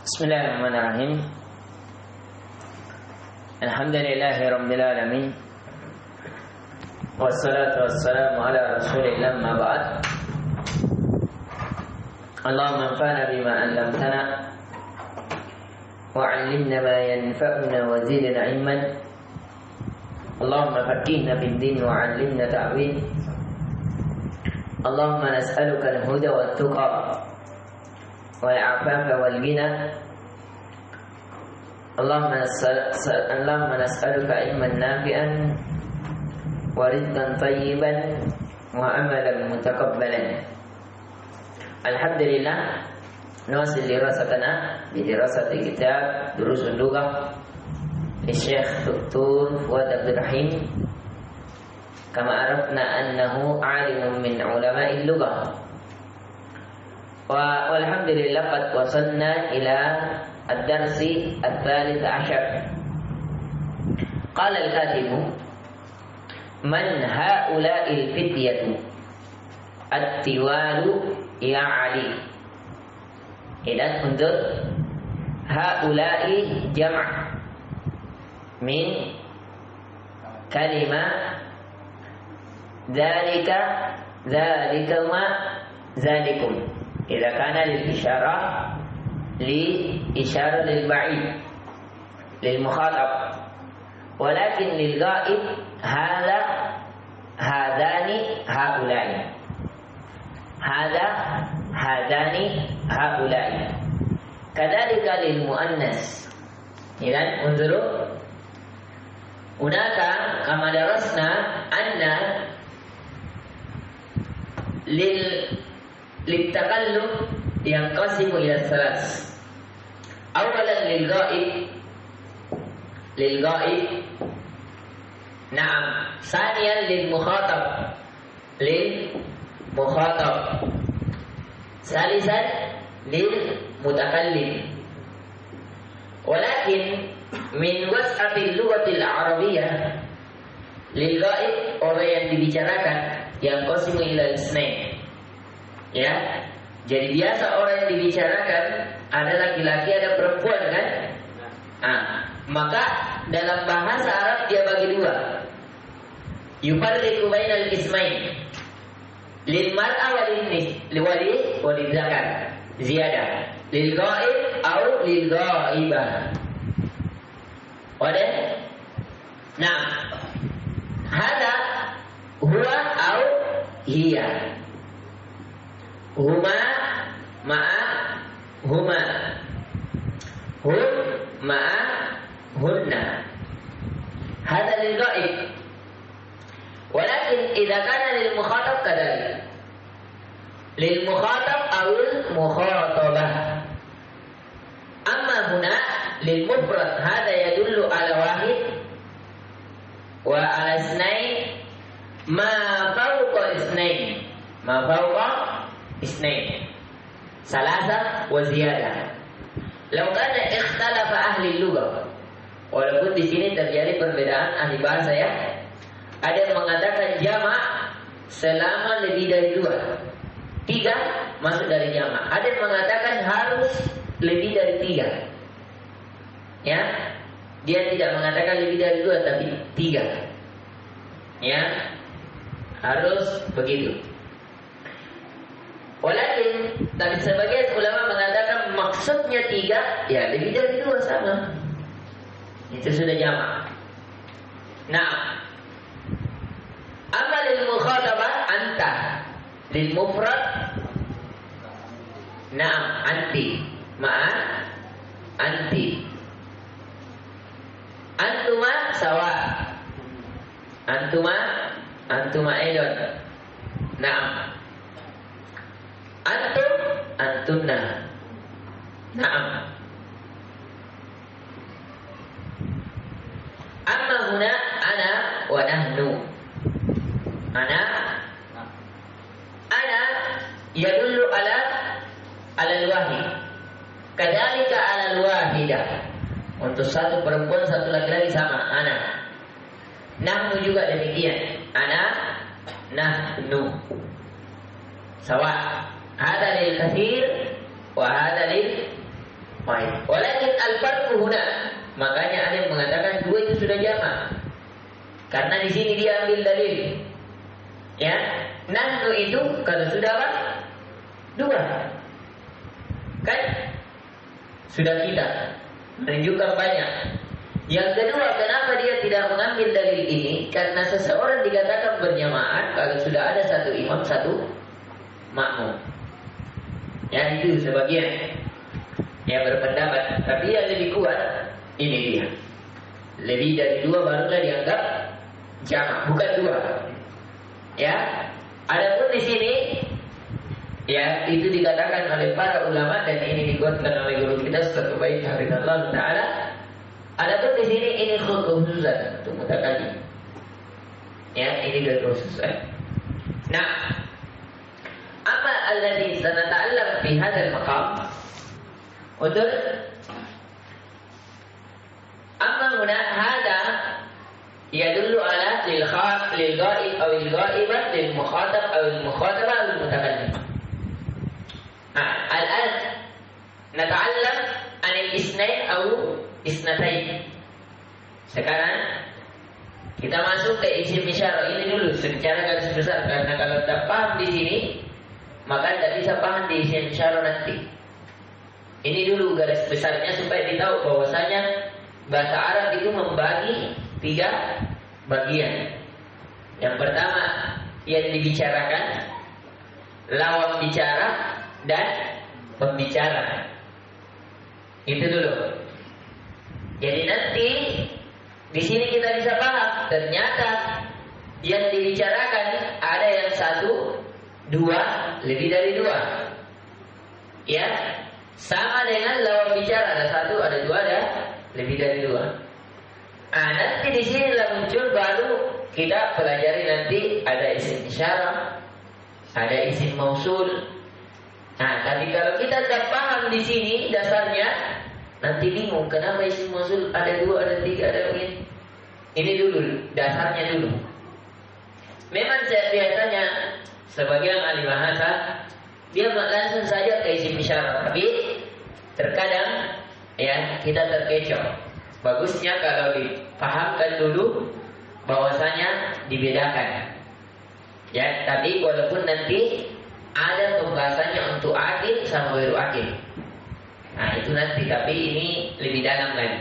Bismillahirrahmanirrahim. Alhamdulillahi rabbil alamin. Wassalatu wassalamu ala rasulillah ma ba'd. Allahumma anfa'na bima 'allamtana wa 'allimna ma yanfa'una wa zidna 'ilman. Allahumma faqqihna fid din wa 'allimna ta'wil. Allahumma nas'aluka al-huda wat tuqa والعفاف والغنى اللهم نسألك علما نافعا ورزقا طيبا وعملا متقبلا. Alhamdulillah, نواصل دراستنا بدراسة كتاب دروس اللغة للشيخ دكتور فؤاد عبد الرحيم، كما عرفنا أنه عالم من علماء اللغة. Walhamdulillah qad wasalna ila ad-darsi ats-tsalits 'ashar. Qala al-katibu man haula'il fityatu at-tiwalu ya Ali. Idan unzur haula'i jam' min kalimah dzalika dzalikuma dzalikum. إذا كان للإشارة لإشارة للبعيد للمخاطب، ولكن للغائب هذا هذان هؤلاء، هذا هذان هؤلاء. كذلك للمؤنث. إذن انظروا هناك كما درسنا أن للتقلب ينقسم إلى ثلاث. أولا للغائب نعم. ثانيا للمخاطب ثالثا للمتكلم. ولكن من وسعة اللغة العربية للغائب orang yang dibicarakan ينقسم إلى اثنين. Ya, jadi biasa orang yang dibicarakan ada laki-laki, ada perempuan, kan? Maka dalam bahasa Arab dia bagi dua. Yufarriqu bainal ismain lil mar'a walil zakar ziyadah lil ghaib au lil ghaibah. Wadah? Nah, hada huwa au hiya. Huma ma'a huma, hum ma'a hunna. Hada lil ghaib. Walakin idza kana lil mukhatab kadhalik. Lil mukhatab aw al mukhatabah. Amma huna lil mufrad hada yadullu ala wahid wa ala isnain ma fawqa isnain. Ma fawqa isnain salasa wa ziyadah. Law kana ikhtalafa ahli lughah, walaupun di sini terjadi perbedaan ahli bahasa, ya. Ada yang mengatakan jamak selama lebih dari dua, tiga masuk dari jamak. Ada yang mengatakan harus lebih dari tiga, ya. Dia tidak mengatakan lebih dari dua tapi tiga, ya. Harus begitu. Walakin, tapi sebagian ulama mengatakan maksudnya tiga, ya lebih dari dua sama. Itu sudah jamak. Nah, amma lil mukhatabah anta, lil mufrad na'am anti, ma'a anti, antuma sawa, antuma aidon, na'am. Antum, antunna. Naam. Amma huna ana wa nahnu. Ana yadullu ala al-wahid. Kadzalika ala al-wahidah. Untuk satu perempuan, satu laki-laki sama, ana. Nahnu juga demikian. Ana, nahnu. Sawa. Hada lil kathir wa hada lil Baik. Walakin al-farqu huna. Makanya ada yang mengatakan dua itu sudah jamak. Karena di sini dia ambil dalil. Ya, nahnu itu kalau sudah apa? Dua. Kan? Sudah kita menunjukkan banyak. Yang kedua, kenapa dia tidak mengambil dalil ini? Karena seseorang dikatakan berjamaah kalau sudah ada satu imam, satu makmum. Ya, itu sebagian yang berpendapat. Tapi yang lebih kuat ini dia. Lebih dari dua barulah dianggap jamak, bukan dua. Ya, adapun di sini ya itu dikatakan oleh para ulama dan ini dikuatkan oleh guru kita Ustaz Ubaid Hafizahullah Taala. Adapun di sini ini khususan untuk mutakallim. Ya, ini dari khususan. Nah, apa alladhi sanata'allam fi hadzal maqam? Untuk amma huna hada yadullu ala lil ghaib aw lil ghaibah lil mukhatab aw lil mukhataba aw lil mutakallim. Al-an nata'allam an al-isnain aw isnatain. Sekarang kita masuk ke isim isyarah ini dulu secara garis besar, karena kalau tak paham di sini maka tidak bisa paham di isim isyarah nanti. Ini dulu garis besarnya supaya ditahu bahwasanya bahasa Arab itu membagi 3 bagian. Yang pertama yang dibicarakan, lawan bicara dan pembicara. Itu dulu. Jadi nanti di sini kita bisa paham ternyata yang dibicarakan ada yang 1, 2, lebih dari 2. Ya, sama dengan lawan bicara, ada 1, ada 2, ada lebih dari 2. Nanti di sini muncul baru kita pelajari nanti ada isim isyarah, ada isim mausul. Tapi kalau kita tidak paham di sini dasarnya, nanti bingung kenapa isim mausul ada 2, ada 3, ada begini. Ini dulu dasarnya dulu. Memang biasanya sebagian ahli bahasa dia langsung saja ke isim isyarah, tapi terkadang ya kita terkecoh. Bagusnya kalau dipahamkan dulu bahwasanya dibedakan. Ya, tapi walaupun nanti ada pembahasannya untuk akil sama ghairu akil. Itu nanti, tapi ini lebih dalam lagi.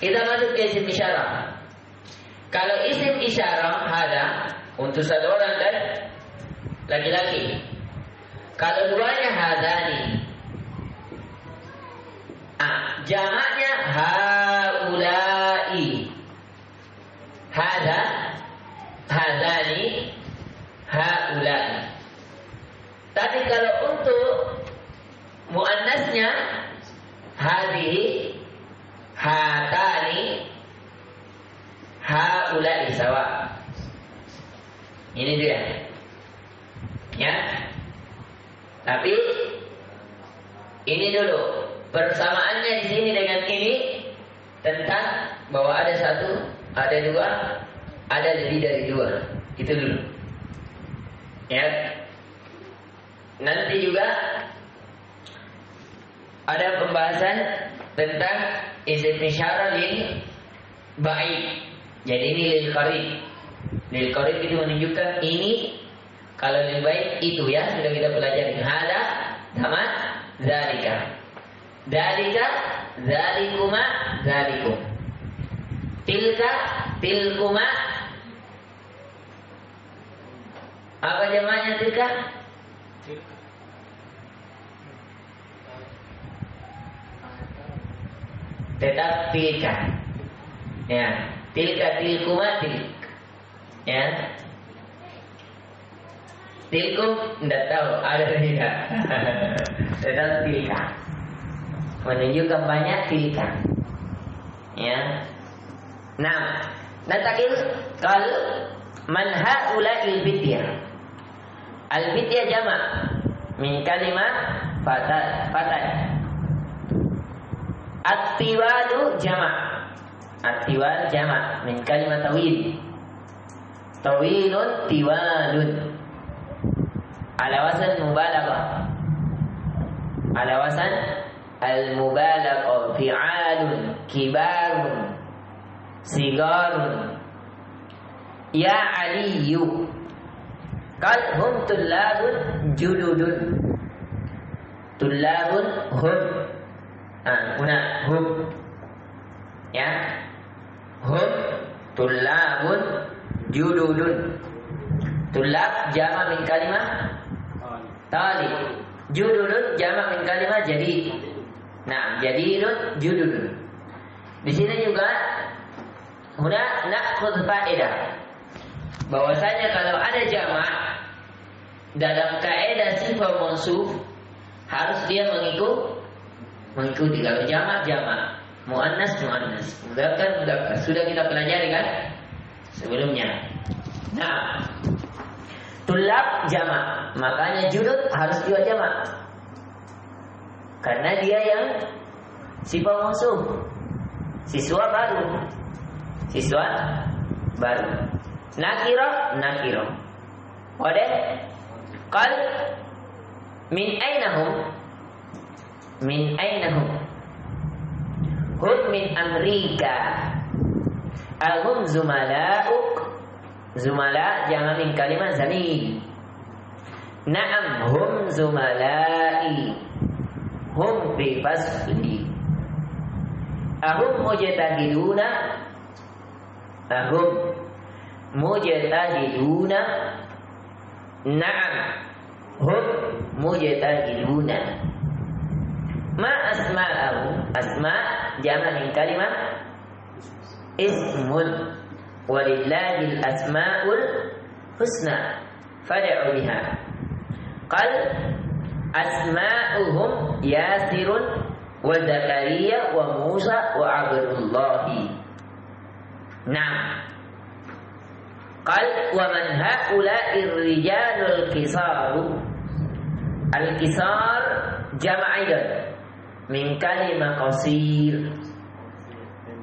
Kita masuk ke isim isyarah. Kalau isim isyarah ada untuk satu orang dan laki-laki. Kalau duanya hadani. Jamaknya haulai. Hada, hadani, haulai. Tapi kalau untuk muannasnya hadhihi, hatani, haulai sawa. Ini dia. Ya. Tapi ini dulu persamaannya di sini dengan ini tentang bahwa ada 1, ada 2, ada lebih dari 2. Itu dulu. Ya. Nanti juga ada pembahasan tentang isim isyarah lil ba'id. Jadi ini lil qarib. Lil qarib itu menunjukkan ini. Kalau lil ba'id itu ya sudah kita pelajari. Hada sama zalika. Zalika, zalikuma, zalikum. Tilka, tilkuma. Apa jamaknya tilka? Tetap tilka. Ya, tilka, tilkuma, tilk. Ya. Tilkum tidak tahu ada tidak. Tetap tilka. Menunjukkan banyak tilka. Ya. Nah, natakil kal man haula'il fityah. Al fityah jamak min kalimat fatah. At-tiwalu jamak. At-tiwal jamak min kalimat tawil. Tawilun tiwalun. Ala wasan mubalaghah. Ala wasan al-mubalaghah, fi'alun, kibarun, sigarun. Ya Aliyu. Qal hum tullabun jududun. Tullabun hum. Huna hum. Ya. Hum tullabun jududun. Tullab jama' min kalimah talib. Jududun jama' min kalimah jadid. Nah, jadidun jududun. Di sini juga huna na'khudh faedah bahwasanya kalau ada jama' dalam kaidah sifat mausuf harus dia mengikuti. Kalau jama', muannas, mudzakkar. Sudah kita pelajari kan sebelumnya. Nah, tulab jama', makanya judud harus juga jama'. Karena dia yang sifat mausuf. Siswa baru. Nakirah. Wadah. Qal min ainahum. Hum min Amerika. Ahum zumala'uk. Zumala jangan min kalimah zamil. Na'am hum zumala'i. Hum fi fasli. Ahum mujtahiduna. Na'am hum mujtahiduna. Ma asma'ahu. Asma' jama' min kalimah ismun. Walillahil asma'ul husna fad'u biha. Qal asma'uhum Yasirun wa Zakaria wa Musa wa Abdullahi. Naam. Qal wa man ha'ula'ir rijalul kisaru. Al-kisar jama'idun min kalimah qasir.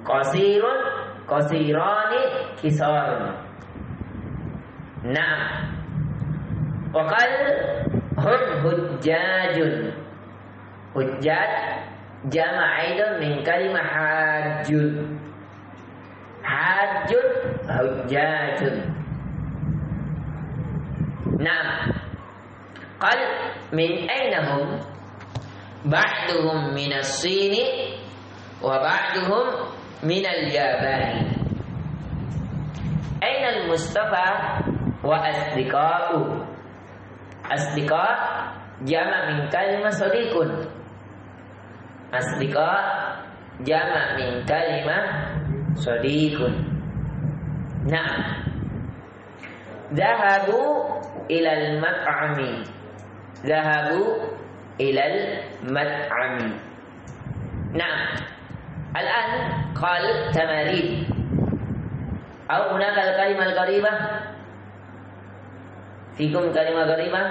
Qasirun, qasirani, kisarun. Naam. Wa qal hum hujjajun. Hujjaj jama'idun min kalimah hajjun. Hajjun, hujjajun. Naam. Qal min aynahum. Ba'duhum minas Sini wa ba'duhum minal Yabani. Ainal Mustafa wa asdiqa'u. Asdiqa' jama' min kalimah sadiqun. Asdiqa' jama' min kalimah sadiqun. Naam. Dhahabu ilal mat'ami. Dhahabu ilal mat'ami. Naam. Al-an qal tamarin. Au hunaka al-kalimah al-qaribah. Fikum kalimah qaribah.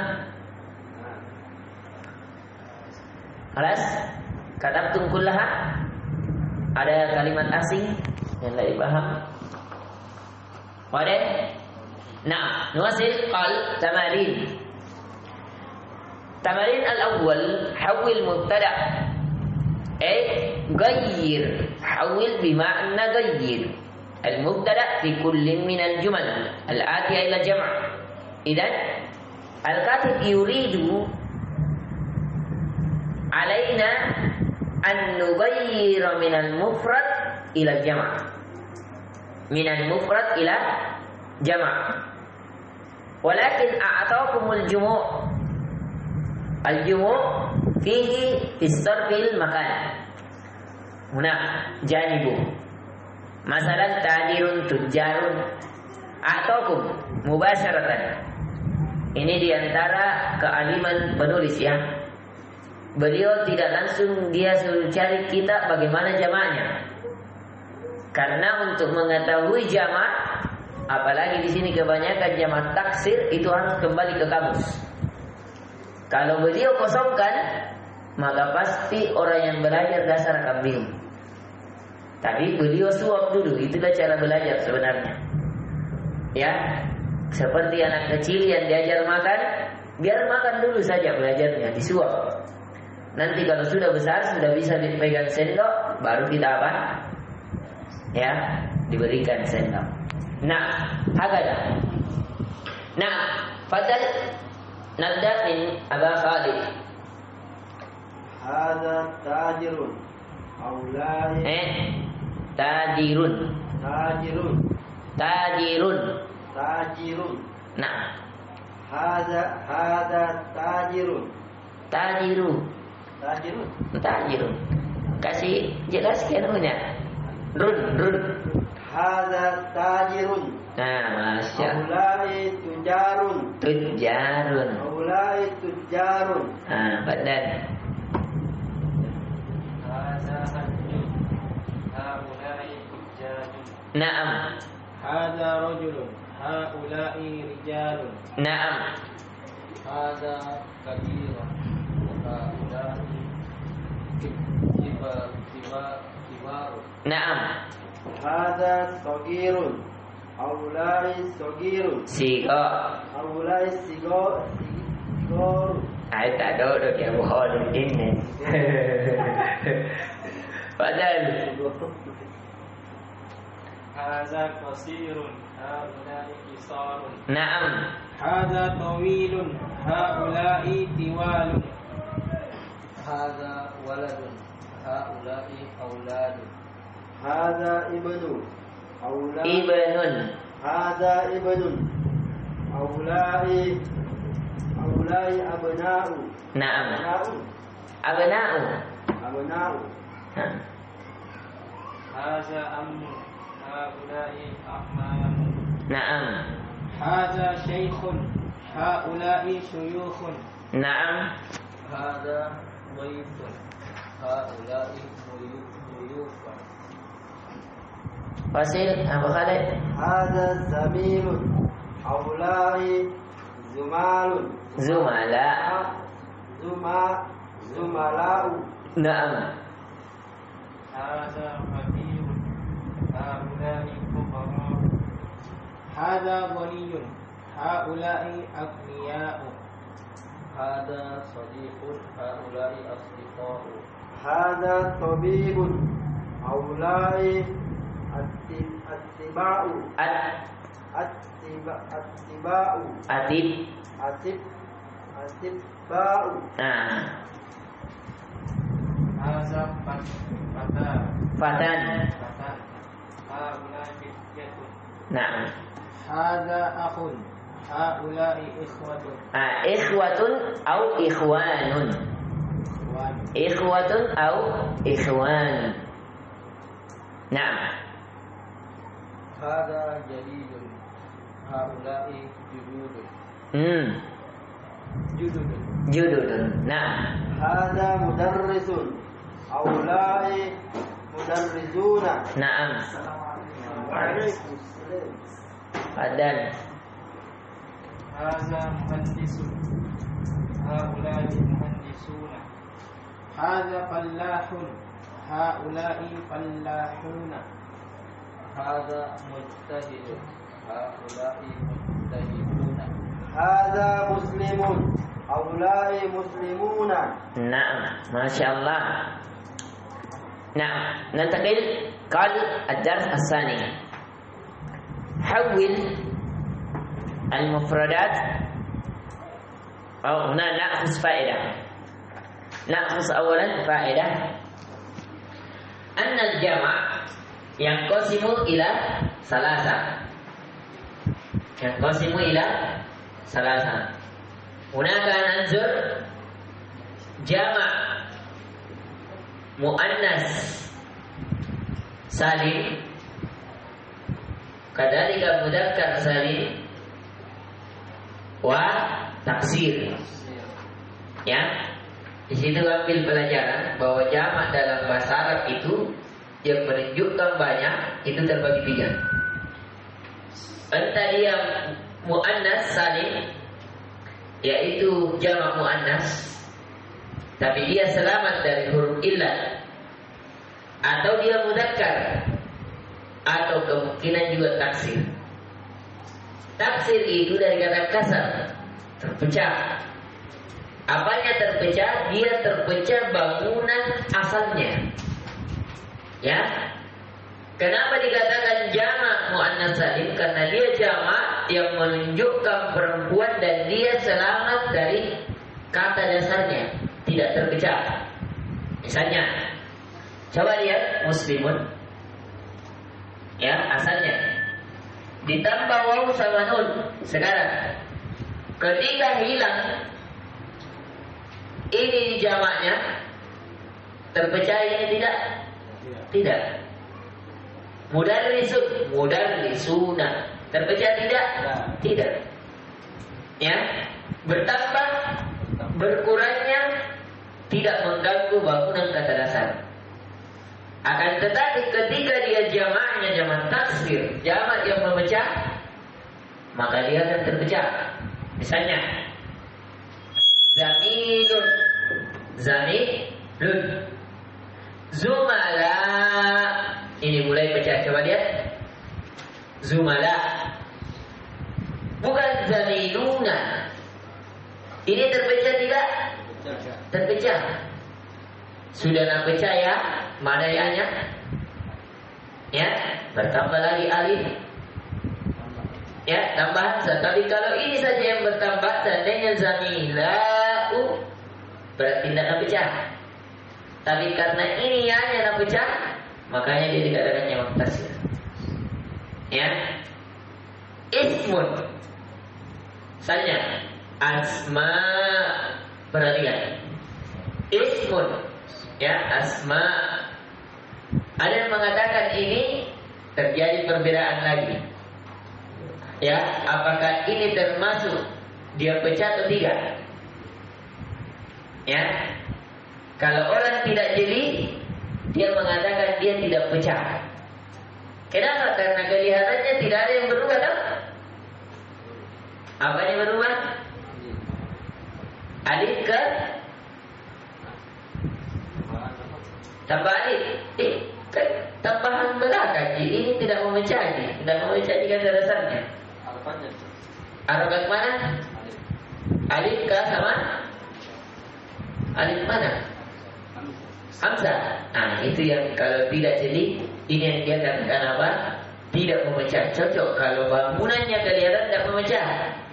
Khalas? Katabtum kullaha? Ada kalimat asing yang tidak dipaham? Wadah? Nah, nuwasil qal tamarin. Tamarin al-awwal hawil mubtada'. غير حول بمعنى غير المبتدأ في كل من الجمل الآتية إلى جمع. إذن الكاتب يريد علينا أن نغير من المفرد إلى الجمع. من المفرد إلى جمع. ولكن أعطاكم الجموع. الجموع فيه في الصرف المكان. هنا جانبه مثلا تاجر تجار. أعطاكم مباشرة. Ini diantara kealiman penulis ya. Beliau tidak langsung dia suruh cari kita bagaimana jamaknya. Karena untuk mengetahui jamak, apalagi di sini kebanyakan jamak taksir, itu harus kembali ke kamus. Kalau beliau kosongkan, maka pasti orang yang belajar dasar akan bingung. Tapi beliau suap dulu, itulah cara belajar sebenarnya. Ya, seperti anak kecil yang diajar makan, biar makan dulu saja belajarnya, disuap. Nanti kalau sudah besar, sudah bisa dipegang sendok, baru kita apa? Ya, diberikan sendok. Nah, hakada. Nah, fadal nabda min Aba Khalid. Hada tajirun. Aulai. Tajirun. Tajirun. Tajirun. Tajirun. Nah. Hada tajirun. Tajiru. Tajirun. Tajirun. Kasih jelaskan punya. Run. Hada tajirun. Nah, masya. Aulai tujarun. Tujarun. Aulai tujarun. Ah, badan. Hada hajjun. Aulai tujarun. Naam. Hada rajulun. Haulai rijalun. Naam. Hada kabirun. Haulai kibarun. Naam. Hada sagirun. Aulai sagirun. Sigo. Aulai sigor. Ai tak ada dia bohong ini. Badan. Hada qasirun. Haulai qisarun. Naam. Hada tawilun. Haulai tiwalun. Hada waladun. Haulai auladun. Hada ibnu. Ibnun. Hada ibnun. Aulai abna'u. Naam. Abna'u. Abna'u. Hada ammu. Haulai ahmamu. Naam. Hada syaikhun. Haulai syuyukhun. Naam. Hada dhaifun. Haulai dhuyufun. Fasil Abu Khalid. Hada zamilun. Aulai zumalun. Zumala. Zumalau. Naam. Hada fakirun. Haulai fuqara. Hada ghaniyun. Haulai aghniya'u. Hada sadiqun. Haulai asdiqa'u. Hada tabibun. Haulai attiba'u. Attiba'u. Attiba'u. Nah. Hada fatan. Fatan. Haulai fityatun. Naam. Hada akhun. Haulai ikhwatun. Ikhwatun au ikhwanun. Ikhwatun au ikhwan. Naam. Hada jadidun. Haulai jududun. Jududun. Naam. Hada mudarrisun. Haulai mudarrizuna. Naam. Waalaikumsalam. Badan. Hada muhandisun. Haulai muhandisuna. Hada fallahun. Haulai fallahuna. Hada mujtahidun. Haulai mujtahiduna. Hada muslimun. Haulai muslimuna. Naam, Masya Allah. Naam, nantakil قال الدرس الثاني حول المفردات أو هنا نأخذ فائدة. نأخذ أولا فائدة أن الجمع ينقسم إلى ثلاثة. ينقسم إلى ثلاثة. هناك ننظر جمع مؤنث salim, kadzalika mudzakkar salim wa taksir. Ya, di situ ambil pelajaran bahwa jamak dalam bahasa Arab itu yang menunjukkan banyak itu terbagi tiga. Entah dia muannas salim, yaitu jamak muannas, tapi dia selamat dari huruf illah, atau dia mudzakkar, atau kemungkinan juga taksir. Taksir itu dari kata kasar, terpecah. Apanya terpecah? Dia terpecah bangunan asalnya. Ya. Kenapa dikatakan jamak muannas salim? Karena dia jamak yang menunjukkan perempuan dan dia selamat dari kata dasarnya, tidak terpecah. Misalnya, coba lihat muslimun. Ya, asalnya ditambah waw sama nun. Sekarang ketika hilang ini jamaknya, terpecah ini tidak? Tidak. Mudarrisuna terpecah tidak? Tidak. Ya, bertambah, berkurangnya tidak mengganggu bangunan kata dasar. Akan tetapi ketika dia jamaknya jamak taksir, jamak yang memecah, maka dia akan terpecah. Misalnya zamilun, zumala. Ini mulai pecah. Coba lihat. Zumala. Bukan zamiluna. Ini terpecah tidak? Terpecah. Sudah nak pecah ya? Mana ya-nya? Ya, bertambah lagi alif. Ya, tambah. Tapi kalau ini saja yang bertambah, seandainya zamilau, berarti tidak nak pecah. Tapi karena ini ya-nya nak pecah, makanya dia dikatakan jamak taksir. Ya. Ismun. Misalnya asma, perhatikan. Ismun. Ya, asma. Ada yang mengatakan ini terjadi perbedaan lagi. Ya, apakah ini termasuk dia pecah atau tidak? Ya. Kalau orang tidak jeli, dia mengatakan dia tidak pecah. Kenapa? Karena kelihatannya tidak ada yang berubah, tak? Apa yang berubah? Alif ke tambah alif. Tambahan belakang. Ini tidak memecah. Tidak memecah kata dasarnya. Harokat mana? Alif ke sama? Alif mana? Hamzah. Nah, itu yang kalau tidak jadi, ini yang dia katakan apa? Tidak memecah. Cocok kalau bangunannya kelihatan tidak memecah,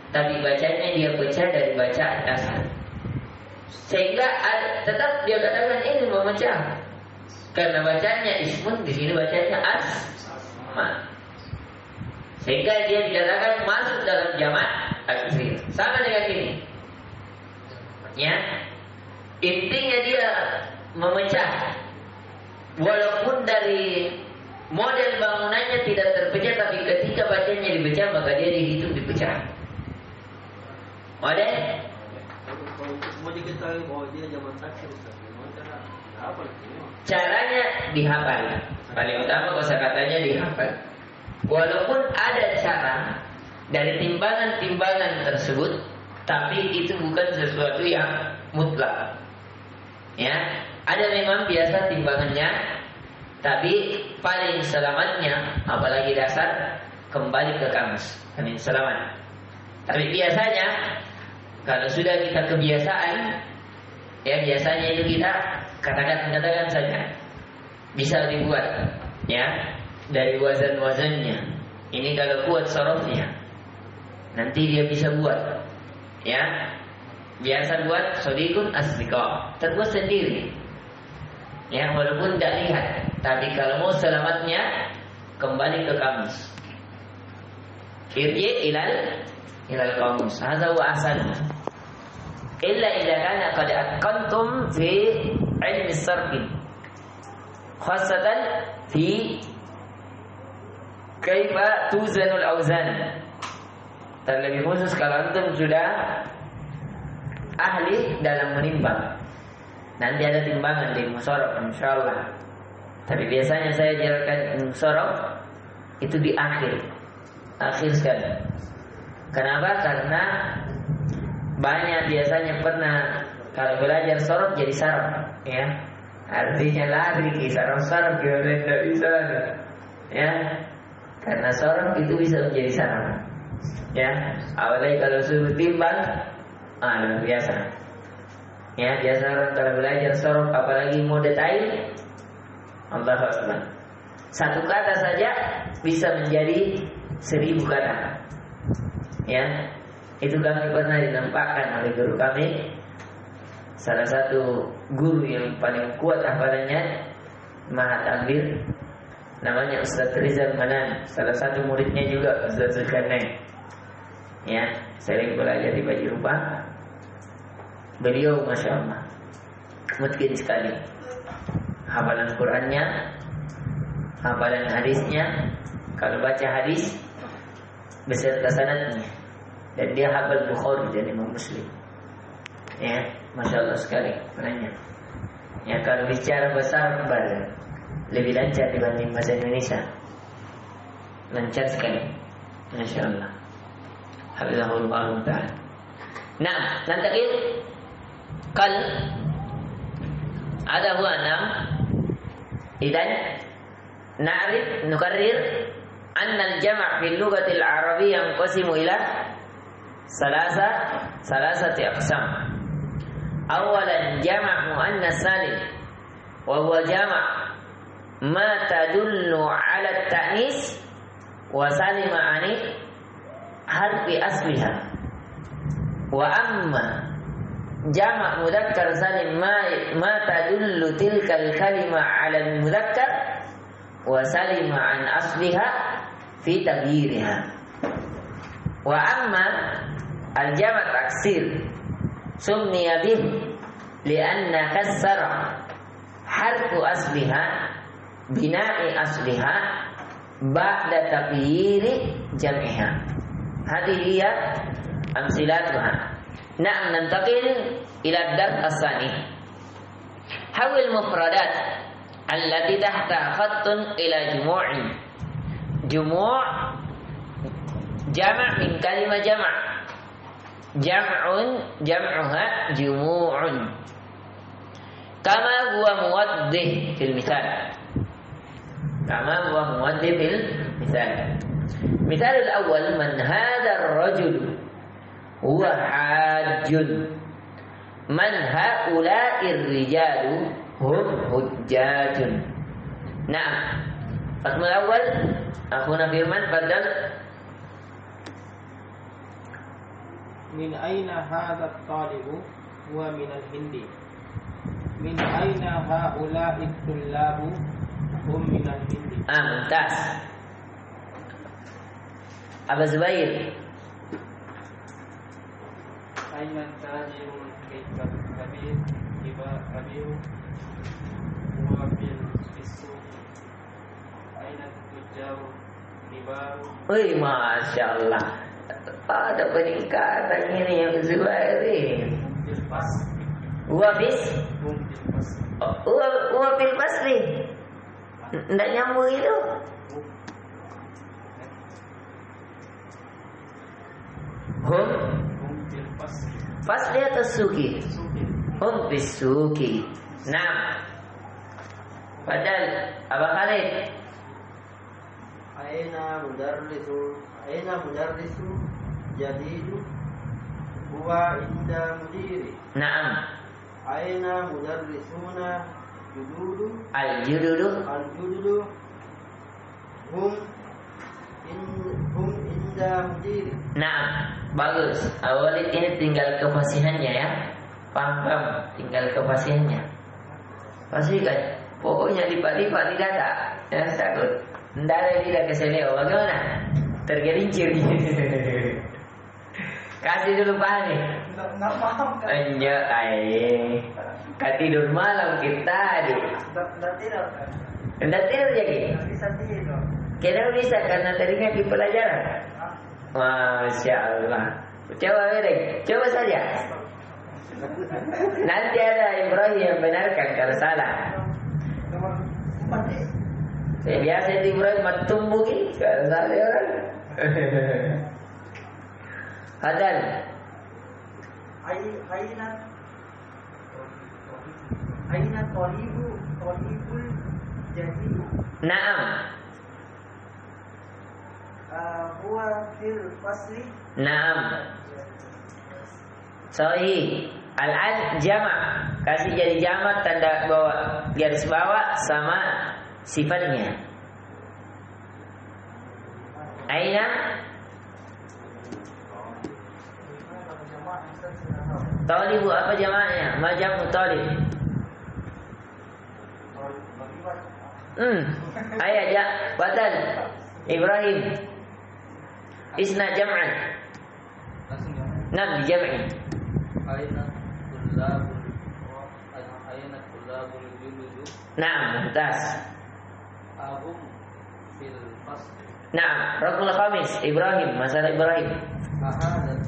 tapi bacanya dia pecah dari bacaan dasar. Sehingga tetap dia katakan ini memecah. Karena bacanya ismun, di sini bacanya asma. Sehingga dia dikatakan masuk dalam jamak taksir. Sama dengan ini. Ya. Intinya dia memecah. Walaupun dari model bangunannya tidak terpecah, tapi ketika bacanya dipecah maka dia dihitung dipecah. Model? Mau diketahui bahwa dia jamak taksir, caranya dihafal. Paling utama kosakatanya dihafal. Walaupun ada cara dari timbangan-timbangan tersebut, tapi itu bukan sesuatu yang mutlak. Ya, ada memang biasa timbangannya, tapi paling selamatnya, apalagi dasar, kembali ke kamus. Paling selamat. Tapi biasanya, kalau sudah kita kebiasaan, ya biasanya itu kita katakan saja, bisa dibuat, ya, dari wazan-wazannya. Ini kalau kuat sorofnya, nanti dia bisa buat, ya. Biasa buat sodikun asliqa, terbuat sendiri. Ya, walaupun tidak lihat, tapi kalau mau selamatnya kembali ke kamus. Irji ilal kamus. Hadza wa asal. Illa idza kana qad atqantum fi ilmi as-sarf. Khassatan fi kaifa tuzanul auzan. Terlebih khusus kalau antum sudah ahli dalam menimbang. Nanti ada timbangan di musharraf insyaallah. Tapi biasanya saya ajarkan musharraf itu di akhir sekali. Kenapa? Karena banyak biasanya pernah kalau belajar sorot jadi saraf, ya. Artinya lari ke saraf-saraf tidak bisa, ya. Karena sorot itu bisa menjadi saraf, ya. Apalagi kalau suruh timbang, luar biasa. Ya, biasa orang kalau belajar sorof apalagi mau detail, Allahu Akbar. Satu kata saja bisa menjadi 1000 kata. Ya, itu kami pernah dinampakkan oleh guru kami. Salah satu guru yang paling kuat hafalannya Maha Takbir, namanya Ustaz Rizal Manan. Salah satu muridnya juga Ustaz Zulkarnain. Ya, sering belajar di Baju Rupa. Beliau Masya Allah mungkin sekali hafalan Qurannya, hafalan hadisnya. Kalau baca hadis beserta sanadnya, dan dia hafal Bukhari dan Imam Muslim. Ya, Masya Allah sekali orangnya. Ya, kalau bicara besar lebih lancar dibanding bahasa Indonesia. Lancar sekali, Masya Allah. Hafizahullah ta'ala. Nah, nanti قال هذا هو النام. إذن نعرف نكرر أن الجمع في اللغة العربية ينقسم إلى ثلاثة أقسام. أولا جمع مؤنث سالم، وهو جمع ما تدل على التأنيث وسلم عن حرف أصلها. وأما جمع مذكر سالم ما تدل تلك الكلمة على المذكر وسلم عن أصلها في تغييرها. وأما الجمع تكسير سمي به لأن كسر حرف أصلها بناء أصلها بعد تغيير جمعها. هذه هي أمثلتها. نعم، ننتقل إلى الدرس الثاني. حول المفردات التي تحت خط إلى جموع. جموع جمع من كلمة جمع. جمعها جموع، كما هو موضح في المثال. مثال الأول: من هذا الرجل؟ هو حاج. من هؤلاء الرجال؟ هم حجاج. نعم. القسم الأول أخونا فيرمان تفضل. من أين هذا الطالب؟ هو من الهند. من أين هؤلاء الطلاب؟ هم من الهند. ممتاز. أبا زبير. أين التاجر الكبير؟ كبير هو في السوق. أين التجار كبار؟ Wih, Masya Allah, ada peningkatan ini yang Zubair ini. Huwa fil fasli. Nggak nyambung itu. Hum fasli atau suki? Hum bis suki. Nah, padahal Abang Khalid. Aina mudarrisu jadidu huwa inda mudiri. Naam. Aina mudarrisuna jududu al-jududu hum inda mudiri. Naam, bagus. Awalnya ini tinggal kefasihannya ya. Paham, tinggal kefasihannya. Pasti kan? Pokoknya lipat-lipat di data. Jangan takut. Nggak ada tidak keseleo. Bagaimana? Tergelincir. Kasih dulu paham nih. Nggak paham kan? Enggak, tidur malam kita adik. Nggak tidur ya Ki? Bisa tidur. Kenapa bisa? Karena tadinya di pelajaran. Masya Allah. Coba Merek, coba saja. Nanti ada Ibrahim yang benarkan kalau salah. Saya biasa di Ibrahim matumbuh ki, kalau salah orang. Hadal. Aina talibul jadi. Naam. Huwa fil fasli. Naam. Sahih. Al-an jama', kasih jadi jama' tanda bawah garis bawah sama sifatnya. Aina talibu apa jamaknya? Ma jamu talib? Ayah ya, batal. Ibrahim. Isna jam'an. Nam jam'i. Aina tullabul juludu. Naam, mumtaz. Ahum fil fasl. Naam, raqul khamis Ibrahim, masalah Ibrahim. Ahadat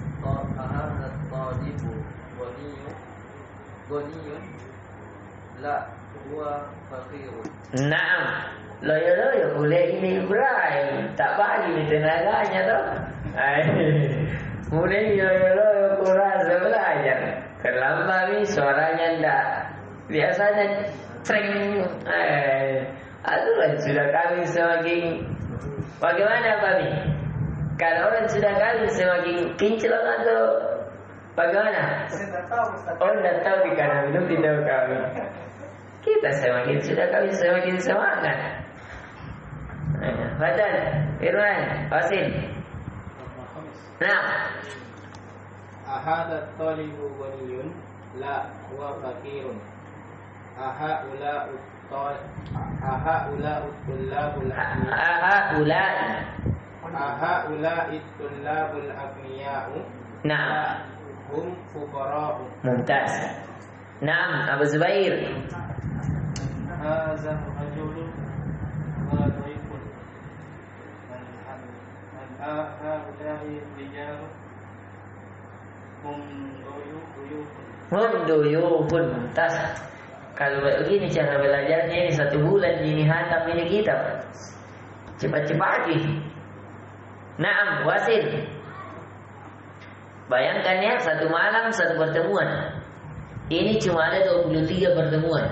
talibu ghaniyun la huwa faqirun. Naam. Loyo boleh ini Ibrahim. Tak bagi ni tenaganya tu. Mulai loyo kurang belajar. Kelamba ni suaranya ndak. Biasanya cering. Aturan sudah kami semakin. Bagaimana Pak Mi? Kalau orang sudah kami semakin kinclong atau bagaimana? Oh, tidak tahu karena belum tidak kami. Kita semakin sudah kami semakin semangat. Badan, Irwan, Wasil. Nah. Ahadat talibu ghaniyun la huwa faqirun. Ahaula tullabul aghniya'u. Nah. Hum fuqara'u. Mumtaz. Naam, Abu Zubair. Hadza rajulun wa dhaifun. Haula'i rijalun hum duyufun. Mumtaz. Kalau begini cara belajarnya ini 1 bulan ini hantam ini kitab. Cepat-cepat lagi. Naam, Wasil. Bayangkan ya, 1 malam 1 pertemuan. Ini cuma ada 23 pertemuan.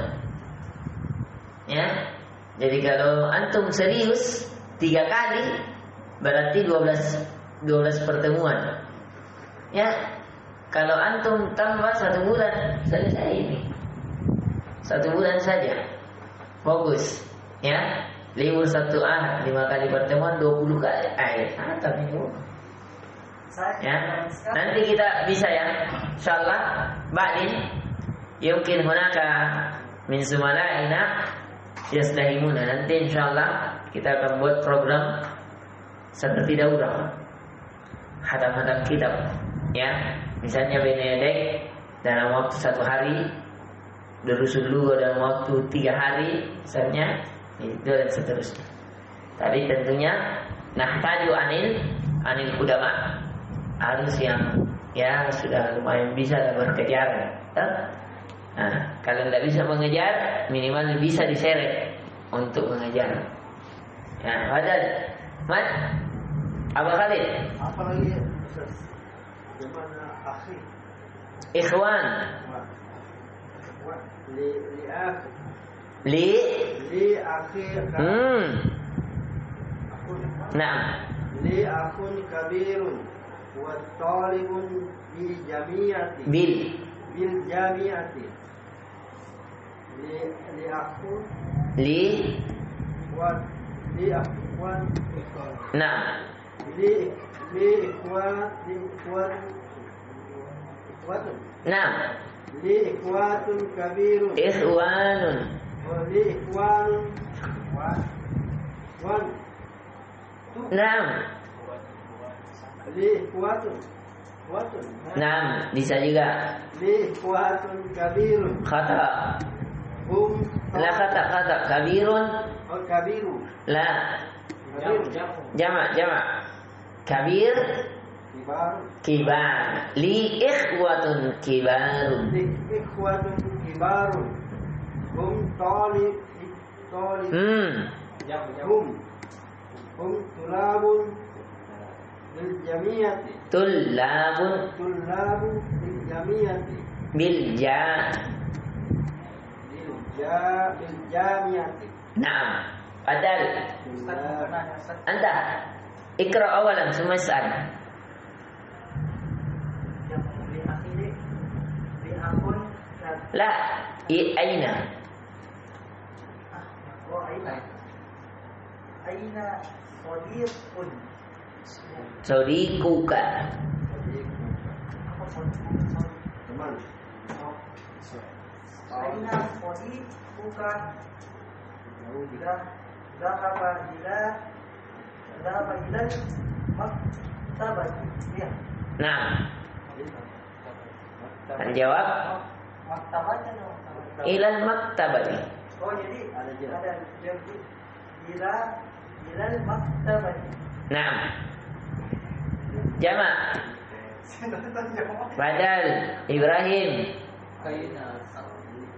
Ya. Jadi kalau antum serius 3 kali berarti 12 pertemuan. Ya. Kalau antum tambah 1 bulan selesai ini. 1 bulan saja. Fokus. Ya. Libur 1 Ahad 5 kali pertemuan 20 kali. Hantam ini. Ya. Nanti kita bisa ya. Insyaallah ba'din yumkin hunaka min sumalaina yasdahimuna. Nanti insyaallah kita akan buat program seperti daurah. Hadam-hadam kitab. Ya. Misalnya Benedek dalam waktu 1 hari, Durusul Lugha dalam waktu 3 hari, misalnya itu dan seterusnya. Tapi tentunya nahtaju anil qudama. Harus yang ya sudah lumayan bisa berkejar. Nah, kalau tidak bisa mengejar, minimal bisa diseret untuk mengejar. Ya, Fadal, Mat, Abu Khalid. Apa lagi Ustaz? Gimana akhi? Ikhwan. Li Li akhi. Naam. Li akhun kabirun wa talibun bil jami'ati. Bil Jami'ati. Li akhun Li akhwan. Naam. Li ikhwan. Naam. Li ikhwatun kabirun. Ikhwanun. Li ikhwanun. Naam. Li ikhwatun. Naam, bisa juga. Li ikhwatun kabirun. Khata. Hum La kata kabirun. kabiru. La Kabirun. jamak. Kabir Kibar. kibar. Li ikhwatun kibarun. Li ikhwatun kibarun. Hum talib. Hum tulabun bil jami'ati. Tullabun Tullabu bil jami'ati. bil ja. Bil jami'ati. Naam. Adal. Anta ikra awalan summa is'al. La, aina. Oh, aina sodiqun. Sodiquka. Apa sodiq? Teman. Aina sodiquka. Zahaba ila maktabati. Ya. Nah. Jawab. Maktabatnya dong. Ilal maktabati. Oh, jadi ada jadi ila maktabati. Nah. Jama. Badal Ibrahim. Aina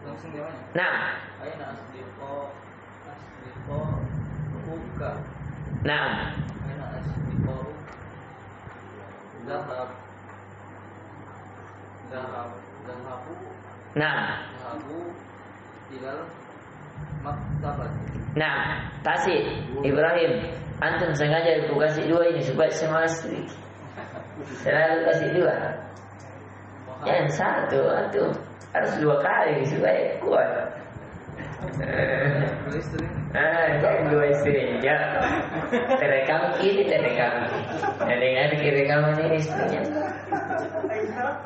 langsung gimana? Nah. Aina asdiqo buka. Nah. Aina asdiqo zahabu ilal maktabat. Nah, kasih Ibrahim. Antum sengaja aku kasih 2 ini supaya semangat sedikit. Selalu kasih 2. Yang 1 antum harus 2 kali supaya kuat. Kok 2 istri ya. Terekam kiri, terekam. Dengar kiri kamu ini istrinya.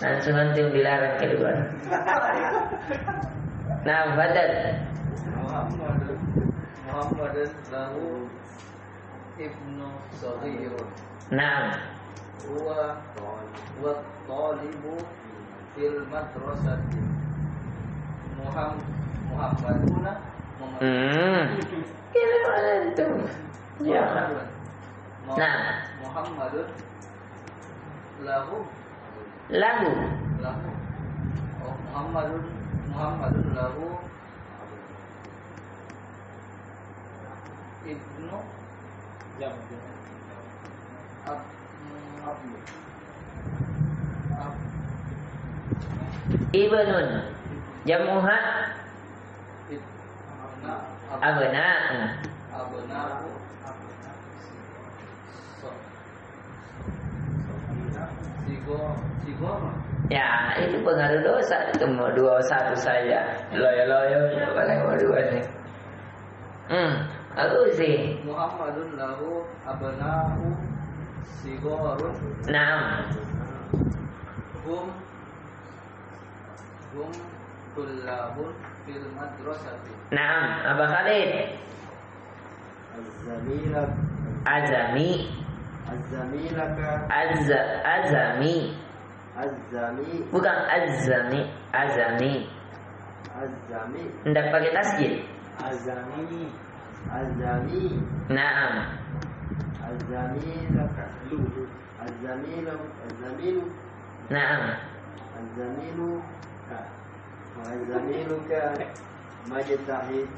Langsung antum dilarang keluar. Nah, Fadal. Muhammadun lahu ibnu Saghir. Nah. Wa talibu fil madrasati. Muhammaduna. Ini mana itu? Ya. Nah. Muhammadun lahu. Oh, Muhammadun lahu ibnu Ibnun jamuha abna. Ya, itu pengaruh dosa. Itu mau 2-1 saja. Loyo paling mau 2 nih. Aku sih. Muhammadun lahu abna'u sigharun. Naam. Hum tullabun fil madrasati. Naam, Aba Khalid. Azami. Bukan azami. Hendak pakai tasjid. Azami. Naam. Naam. Azamiluka majtahid.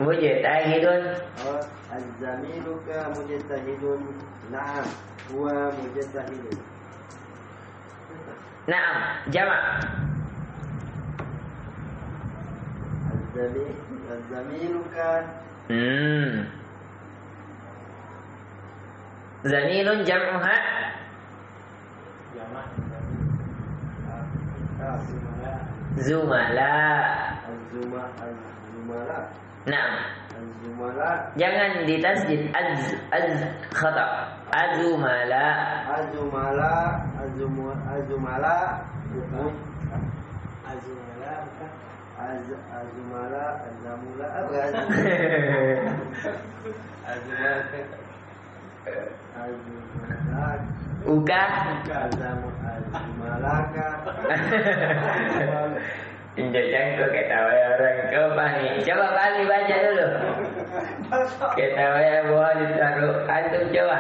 Mujtahidun. Azamiluka mujtahidun. Naam, huwa mujtahidun. Naam, jamak. Azamiluka. Zamilun jam'uha. Zumala. Naam. Jangan ditasjid khata. Azumala. Uka. Jangan kok ketawa orang coba nih. Coba Bali baca dulu. Ketawa ya buah ditaruh. Antum coba.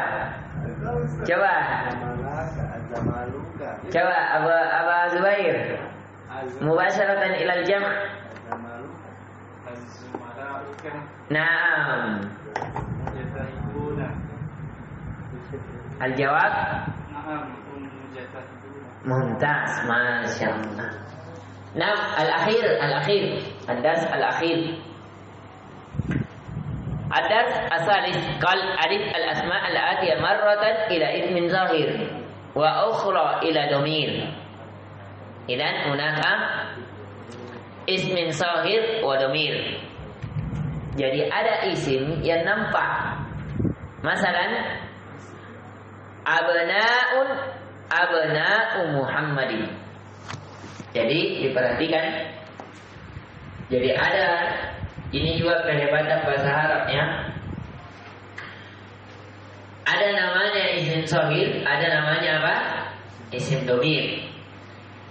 Coba Aba Zubair. Mubasharatan ilal jam'. Naam. Al-jawab. Mumtaz, Masya Allah. Nah, al-akhir. Ad-dars al-akhir. Ad-dars asalis qal arif al-asma' al-atiyah marratan ila ismin zahir. wa ukhra ila domir. Idan hunaka ismin sahir wa domir. Jadi ada isim yang nampak. Masalan abna'u Muhammadin. Jadi diperhatikan. Jadi ada, ini juga kehebatan bahasa Arabnya. Ada namanya isim sahir, ada namanya apa? Isim domir.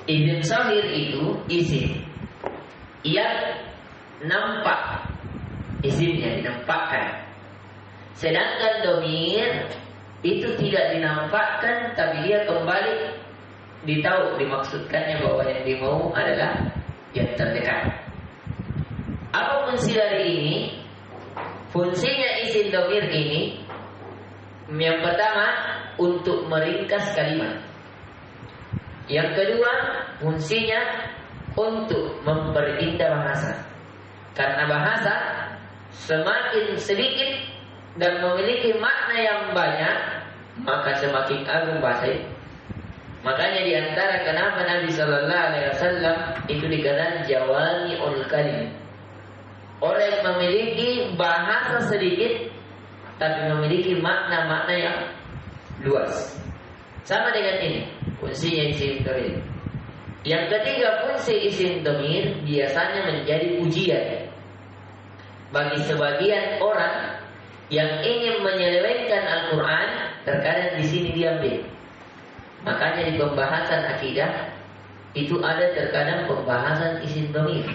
Isim sahir itu isim yang nampak, isimnya dinampakkan. Sedangkan domir itu tidak dinampakkan, tapi dia kembali ditahu dimaksudkannya bahwa yang dimau adalah yang terdekat. Apa fungsi dari ini? Fungsinya isim domir ini, yang pertama untuk meringkas kalimat. Yang kedua fungsinya untuk memperindah bahasa. Karena bahasa semakin sedikit dan memiliki makna yang banyak, maka semakin agung bahasa itu. Makanya di antara kenapa Nabi Sallallahu Alaihi Wasallam itu dikatakan jawami'ul kalim, orang yang memiliki bahasa sedikit tapi memiliki makna-makna yang luas. Sama dengan ini fungsinya isim domir. Yang ketiga fungsi isim domir biasanya menjadi ujian bagi sebagian orang yang ingin menyelewengkan Al-Quran. Terkadang di sini diambil. Makanya di pembahasan akidah itu ada terkadang pembahasan isim domir.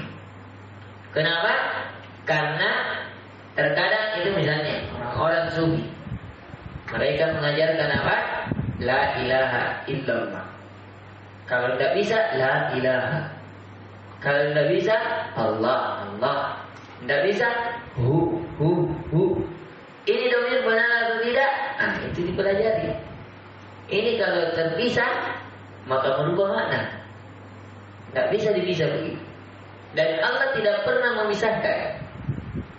Kenapa? Karena terkadang itu misalnya orang-orang sufi, mereka mengajarkan apa? La ilaha illallah. Kalau tidak bisa la ilaha. Kalau tidak bisa Allah, Allah. Tidak bisa hu. Ini domir benar atau tidak? Nah, itu dipelajari. Ini kalau terpisah maka merubah makna. Tidak bisa dipisah begitu. Dan Allah tidak pernah memisahkan.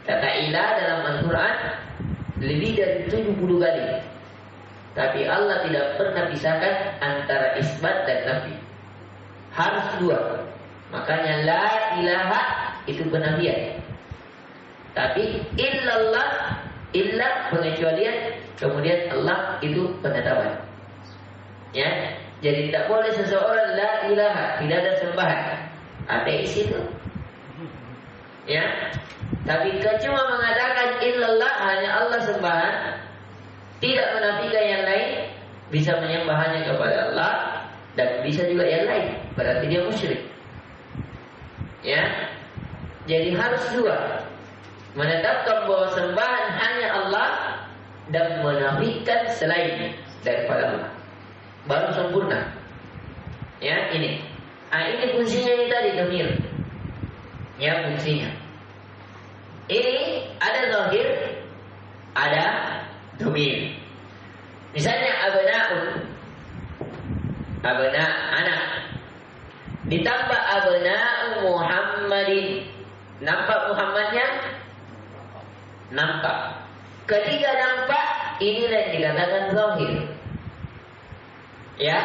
Kata ilah dalam Al-Quran lebih dari 70 kali. Tapi Allah tidak pernah pisahkan antara isbat dan nafi. Harus dua. Makanya la ilaha itu penafian. Tapi illallah, illa pengecualian, kemudian Allah itu penetapan. Ya, jadi tidak boleh seseorang la ilaha, tidak ada sembahan, ateis itu. Ya, tapi cuma mengatakan illallah, hanya Allah sembahan, tidak menafikan yang lain, bisa menyembahnya kepada Allah dan bisa juga yang lain, berarti dia musyrik. Ya, jadi harus dua. Menetapkan bahwa sembahan hanya Allah dan menafikan selain daripada Allah, baru sempurna. Ya, ini. Ini fungsinya ini tadi domir. Ya, fungsinya. Ini ada zahir, ada domir. Misalnya abna anak, ditambah abna'u Muhammadin. Nampak Muhammadnya? Nampak. Ketika nampak, inilah yang dikatakan zahir. Ya,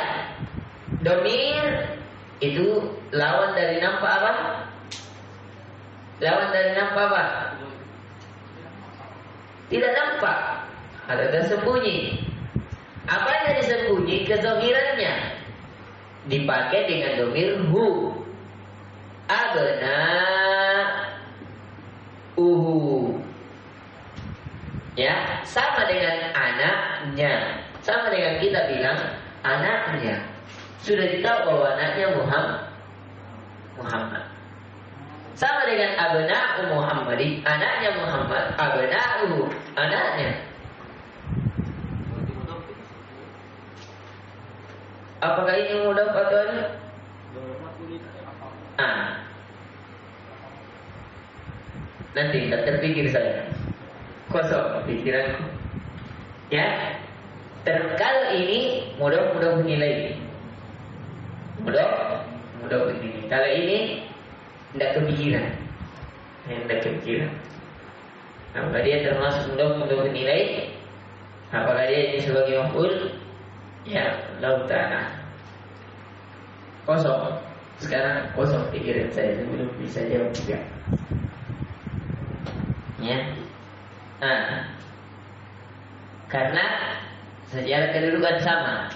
domir itu lawan dari nampak apa? Lawan dari nampak apa? Tidak nampak, ada tersembunyi. Apa yang disembunyi? Kezahirannya. Dipakai dengan domir hu. Abna'uhu. Ya, sama dengan anaknya. Sama dengan kita bilang anaknya. Sudah ditahu bahwa anaknya Muhammad. Sama dengan abna'u Muhammadin, anaknya Muhammad, abna'uhu, anaknya. Apakah ini mudah patuannya? Nanti tak terpikir saya. Kosong pikiranku. Ya. Terkal ini mudah menilai. Mudah begini. Kalau ini tidak kepikiran. Tidak kepikiran. Apakah dia termasuk mudah menilai? Apakah dia ini sebagai maf'ul? Ya, lautan. Kosong. Sekarang kosong pikiran saya, belum bisa jawab juga. Ya. Nah, karena secara kedudukan sama.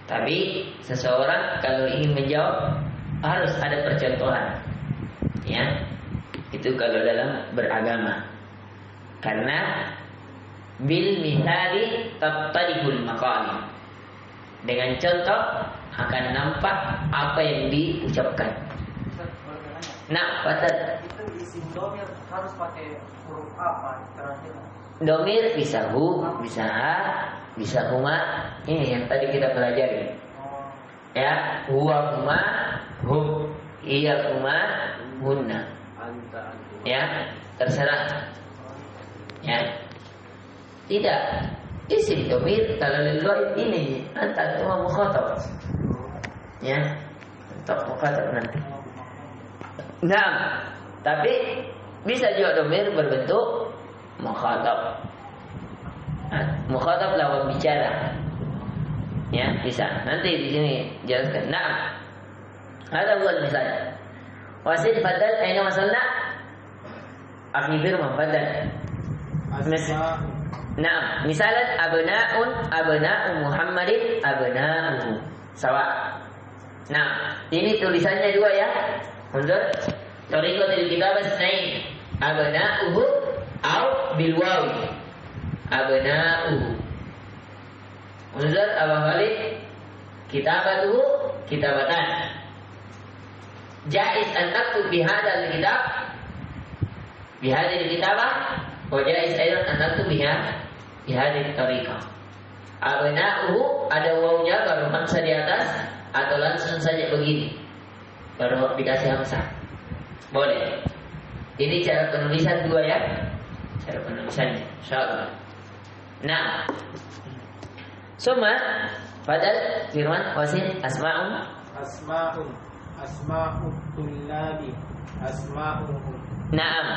Tapi seseorang kalau ingin menjawab harus ada percontohan. Ya. Itu kalau dalam beragama. Karena bil mithali tattadihul maqal. Dengan contoh akan nampak apa yang diucapkan. Nah, Ustaz, Itu isim domir harus pakai huruf apa terakhir? domir bisa hu, bisa ha, bisa huma. Ini yang tadi kita pelajari. Oh, Ya, huwa huma, hum, iya huma, hunna. Anta antum. Ya, terserah. Ya, tidak. Isim domir kalau lil ini anta cuma mukhatab. Ya, untuk mukhatab nanti. Nah, tapi bisa juga domir berbentuk mukhatab. Nah, mukhatab lawan bicara. Ya, bisa. Nanti di sini jelaskan. Nah, ada buat misalnya. Wasid fadal aina masalna? Akhir mafadal. Nah, misalnya abna'u Muhammadin abna'uhu. Sawa. Nah, ini tulisannya dua ya. Untuk tariqatul kitabah isnain. Abna'uhu au bil wawi. Abna'uhu. Unzur Abah Khalid kitabatuhu kitabatan. Jaiz an taktub bi hadzal kitab bi hadzal kitabah wa jaiz aidan an taktub bi hadzal tariqah. Abna'uhu ada wawunya baru hamzah di atas atau langsung saja begini. Baru dikasih hamzah. Boleh. Ini cara penulisan dua ya. Cara penulisannya insyaallah. Nah, summa padal firman wasin asma'un asma'ut tullabi asma'uhum. Naam.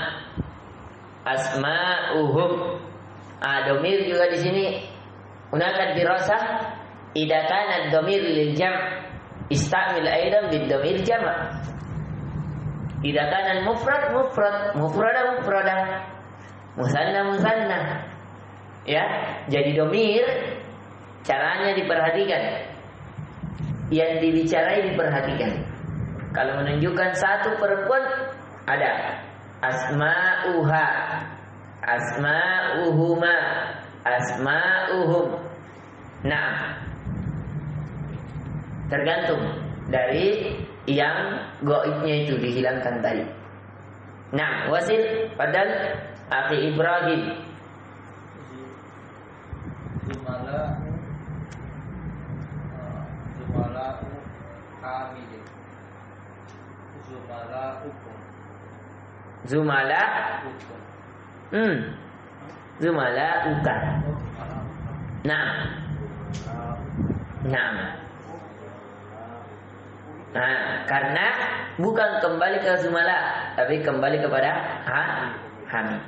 Asma'uhum. Domir juga di sini unakan dirasah idza kana domir lil jam' istamil aidan bid domir jama'. Idza kana mufrad mufrada musanna. Ya, jadi domir caranya diperhatikan. Yang dibicarai diperhatikan. Kalau menunjukkan satu perempuan ada asma'uha, asma'uhuma, asma'uhum. Nah, tergantung dari yang goibnya itu dihilangkan tadi. Nah, wasil padal akhi Ibrahim. Zumala'u hamidin. Zumala'ukum. Zumala Zumala uka. Nah. Nah, karena bukan kembali ke zumala, tapi kembali kepada hamid.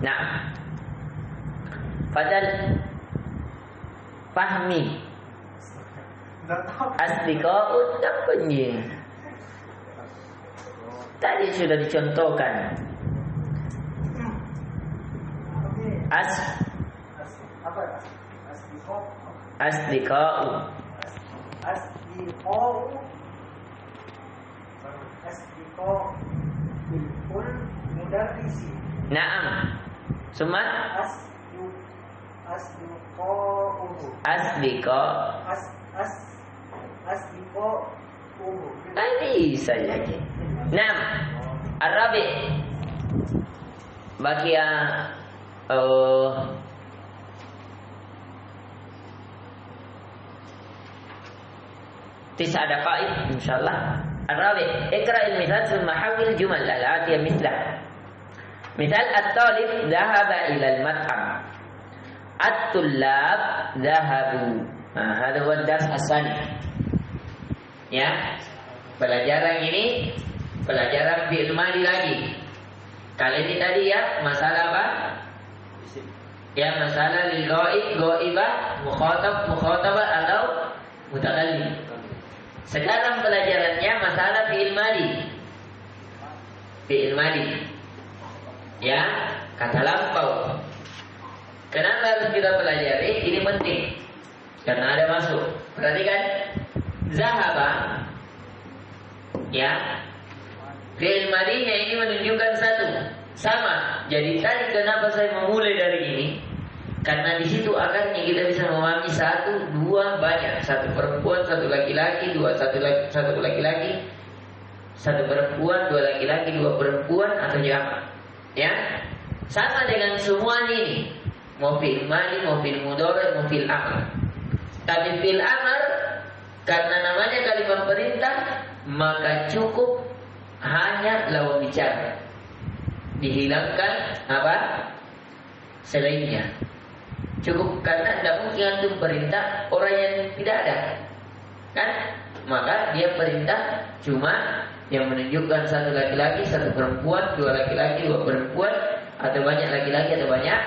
Nah, padahal fahmi asdiqa'u takunyi. Tadi sudah dicontohkan. Asdiqa'u Bilkul mudarrisi. Naam. Suma asdiqa. Bisa lagi. Naam. Arabi. Bagia Tis'a daqa'iq insyaallah. Arabi. Iqra'il mithal thumma hawwil jumal al-atiyah mithlah. Misal at-talib dhahaba ila al-mat'am. At-tullab dhahabu. Nah, hada huwa ad-dars as-sani. Ya. Pelajaran ini pelajaran fi'il madhi lagi. Kali ini tadi ya masalah apa? Ya, masalah lil ghaib, ghaibah, mukhatabah atau mutakallim. Sekarang pelajarannya masalah fi'il madi. Fi'il madi. Ya, kata lampau. Kenapa harus kita pelajari? Ini penting. Karena ada masuk. Perhatikan. Zahaba. Ya. Fi'il madinya ini menunjukkan satu. Sama. Jadi tadi kenapa saya memulai dari ini? Karena di situ akarnya kita bisa memahami satu, dua, banyak. Satu perempuan, satu laki-laki, satu laki-laki, satu perempuan, dua laki-laki, dua perempuan, atau jamak. Ya, sama dengan semua ini. Mau fi'il madi, mau fi'il mudhari', mau fi'il amr. Tapi fi'il amr karena namanya kalimat perintah, maka cukup hanya lawan bicara. Dihilangkan apa? Selainnya. Cukup karena tidak mungkin antum perintah orang yang tidak ada, kan? Maka dia perintah cuma yang menunjukkan satu laki-laki, satu perempuan, dua laki-laki, dua perempuan, atau banyak laki-laki atau banyak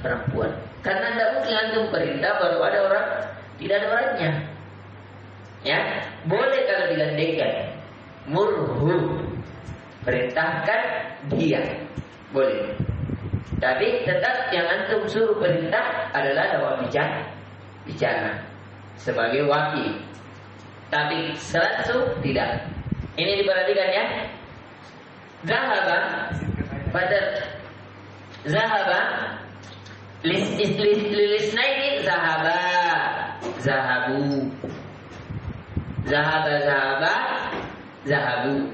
perempuan. Karena tidak mungkin antum perintah baru ada orang, tidak ada orangnya. Ya, boleh kalau digandengkan. Murhu, perintahkan dia, boleh. Tapi tetap yang antum suruh perintah adalah lawan bicara sebagai wakil. Tapi langsung tidak. Ini diperhatikan ya. Zahaba pada zahaba lilisnaini zahaba zahabu zahaba zahabu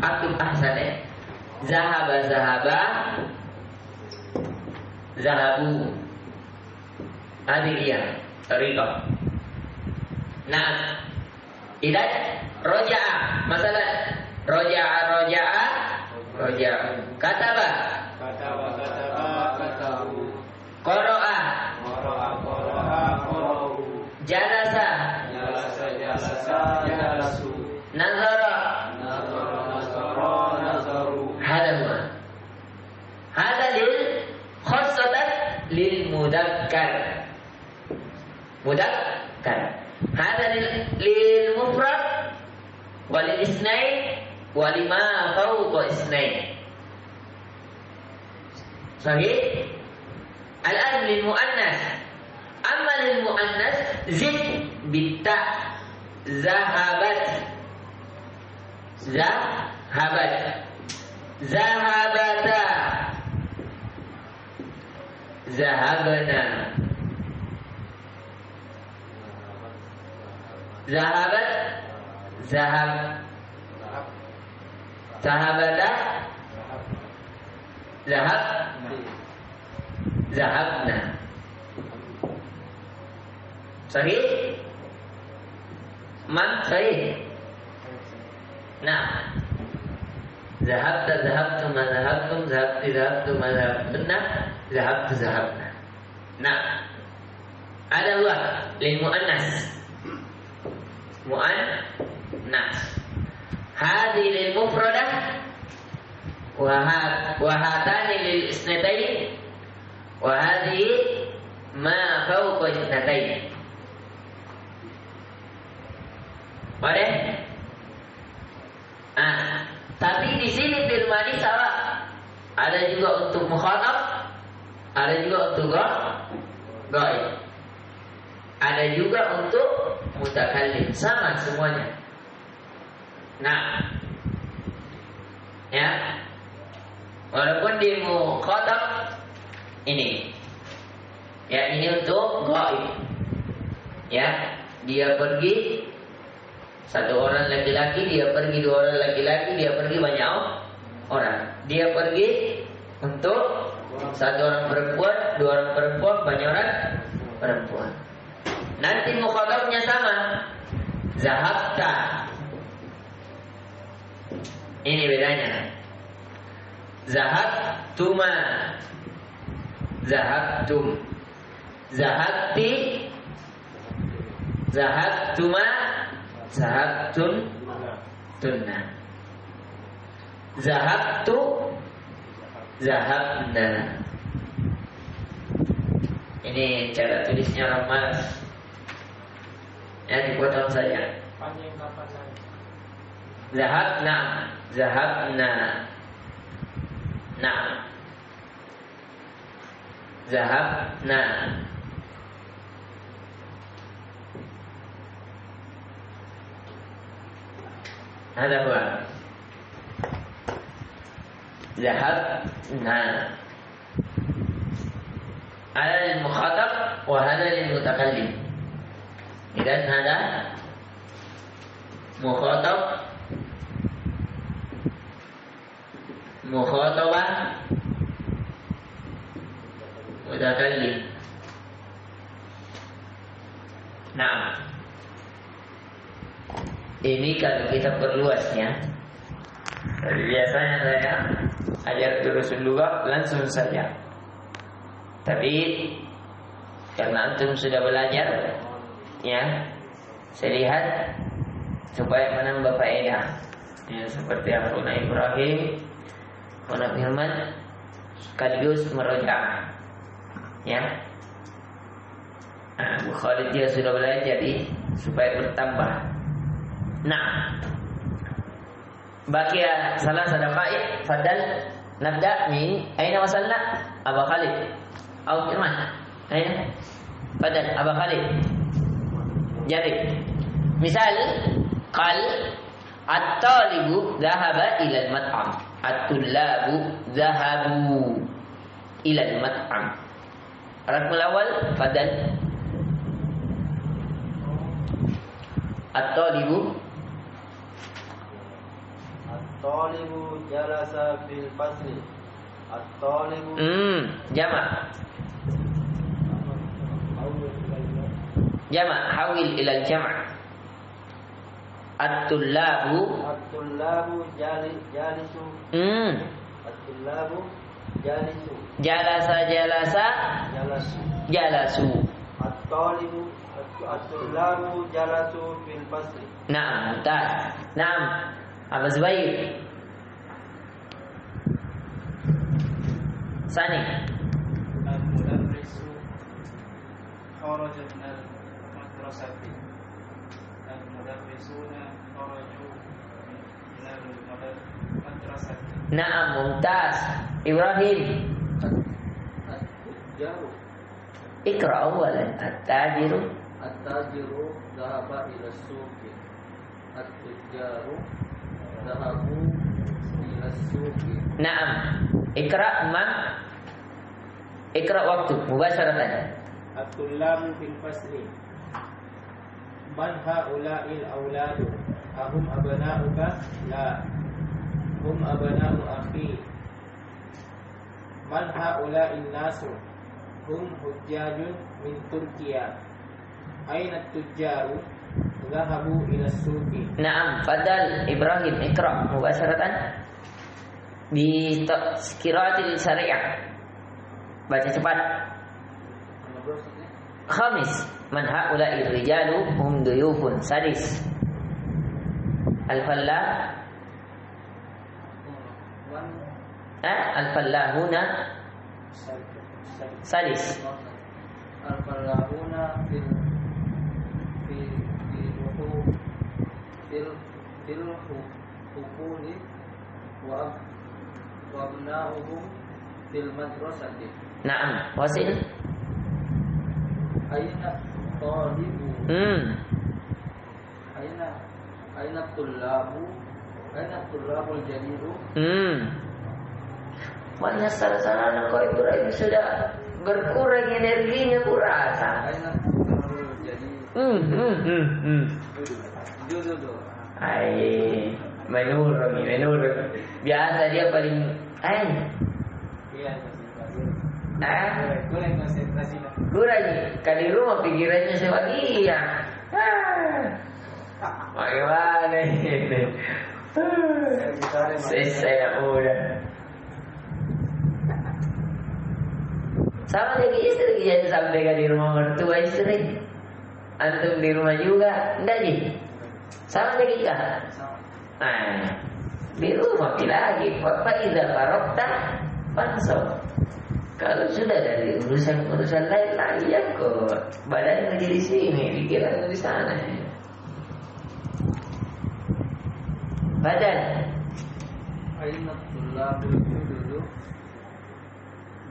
aktif ahsannya zahaba zahabu dia tariqah. Nah, idan roja'a masalah roja'a kataba qara'a jalasa nazara hada lil khassatan lil mudakkar hada lil mufrad wal isnain walima fawqa isnain. Sahih. Al-an lil muannas, amma lil muannas zid bitta zahabata zahabna zahabat zahabata zahabna. Sahih? Man sahih. Nah, zahabtum zahabna. Nah, ada dua lil muannas. Muannas. Hadi lil mufradah wa hatani lil isnatain wa hadhihi ma fawqa isnatain. Boleh? Tapi di sini fil madi salah. Ada juga untuk mukhatab, ada juga untuk ghaib. Ada juga untuk mutakallim, sama semuanya. Nah, ya. Walaupun di mukhatab ini. Ya, ini untuk ghaib. Ya, dia pergi satu orang laki-laki, dia pergi dua orang laki-laki, dia pergi banyak orang. Dia pergi untuk satu orang perempuan, dua orang perempuan, banyak orang perempuan. Nanti mukhatabnya sama. Zahabta. Ini bedanya. Zahabtuma. Zahabtum. Zahabti. Zahabtuma. Zahabtunna. Zahabtu. Zahabna. Ini cara tulisnya orang malas. Ya, dipotong saja. Panjang kapan lagi? Zahabna, zahabna. Nah. Zahabna. هذا هو ذهبنا. هذا للمخاطب وهذا للمتكلم. إذن هذا مخاطب مخاطبة متكلم. Nah, ini kalau kita perluasnya, biasanya saya ajar durusul lugah langsung saja. Tapi karena antum sudah belajar, ya, saya lihat supaya menambah faedah. Ya, seperti Akhuna Ibrahim, Akhuna Firman, sekaligus merojaah. Ya, Abu Khalid dia sudah belajar, jadi supaya bertambah. Nah, bakia salah sadaqa'i fadal nabda min aina wasalna Abu Khalid atau Firman aina fadal Abu Khalid. Jadi misal qal at-talibu dhahaba ila al-mat'am, at-tullabu dhahabu ila al-mat'am. Rakmul awal fadal at-talibu At-talibu jalasa fil fasli. At-talibu jama' jama' hawil ila al-jama'. At-tullabu At-tullabu jalisu. At-tullabu jalisu. Jalasa jalasa Jalasu. jalasu. At-talibu at-tullabu jalasu fil fasli. Naam, mumtaz. Naam, Abu Zubair. Sani. Al-mudarrisu kharaja min al-madrasati. Al-mudarrisuna kharaju min al-madrasati. Naam, mumtaz. Ibrahim. At-tujaru. Ikra awalan. At-tajiru. At-tajiru dhahaba ila suqi. At-tujaru dhahabu ila suqi. Naam. Ikra ma. Ikra waktu mubasharatan. At-tullabu fil fasli. Man haula'il auladu? Ahum abna'uka? La. Hum abna'u akhi. Man haula'in nasu? Hum hujjajun min Turkiya. Aina at-tujjaru? Dhahabu ila suqi. Naam, fadal Ibrahim ikra mubasharatan di qiraatil syariah. Baca cepat. Khamis, man haula'i rijalu hum duyufun. Sadis, al-fallah al-fallahuna. Sadis, Al-fallahuna fil hukuli wa abna'uhum fil madrasati. Naam, wasil. Aina talibu. Aina tullabul jadidu. Banyak salah-salah kau Ibrahim sudah berkurang energinya kurasa. Aina tullabul jadidu. Dulu. Ai, menurut. Biasa dia paling Iya, kurang konsentrasi lah. Kali rumah pikirannya sebagian. Bagaimana ini? Saya udah. Sama jadi istri, jangan sampai di rumah mertua istri. Antum di rumah juga, enggak sih? Sama jadi kah? Di rumah lagi. Fa idza faraqta fansab. Kalau sudah dari urusan lain lagi ya kok badan lagi di sini, pikiran di sana. Badan. Aina tullabul jududu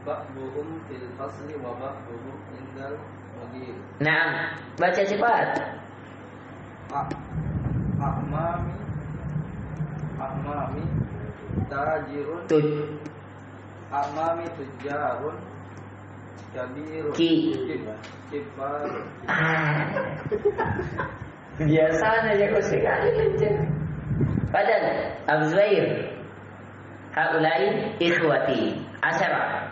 ba'duhum fil fasli wa ba'duhum indal mudir. Nah, baca cepat. A'mami tajirun Amami tujarun kabirun kibarun. Biasanya aja kau sekali lanjut. Badan Abu Zubair. Haulai ikhwati asyara.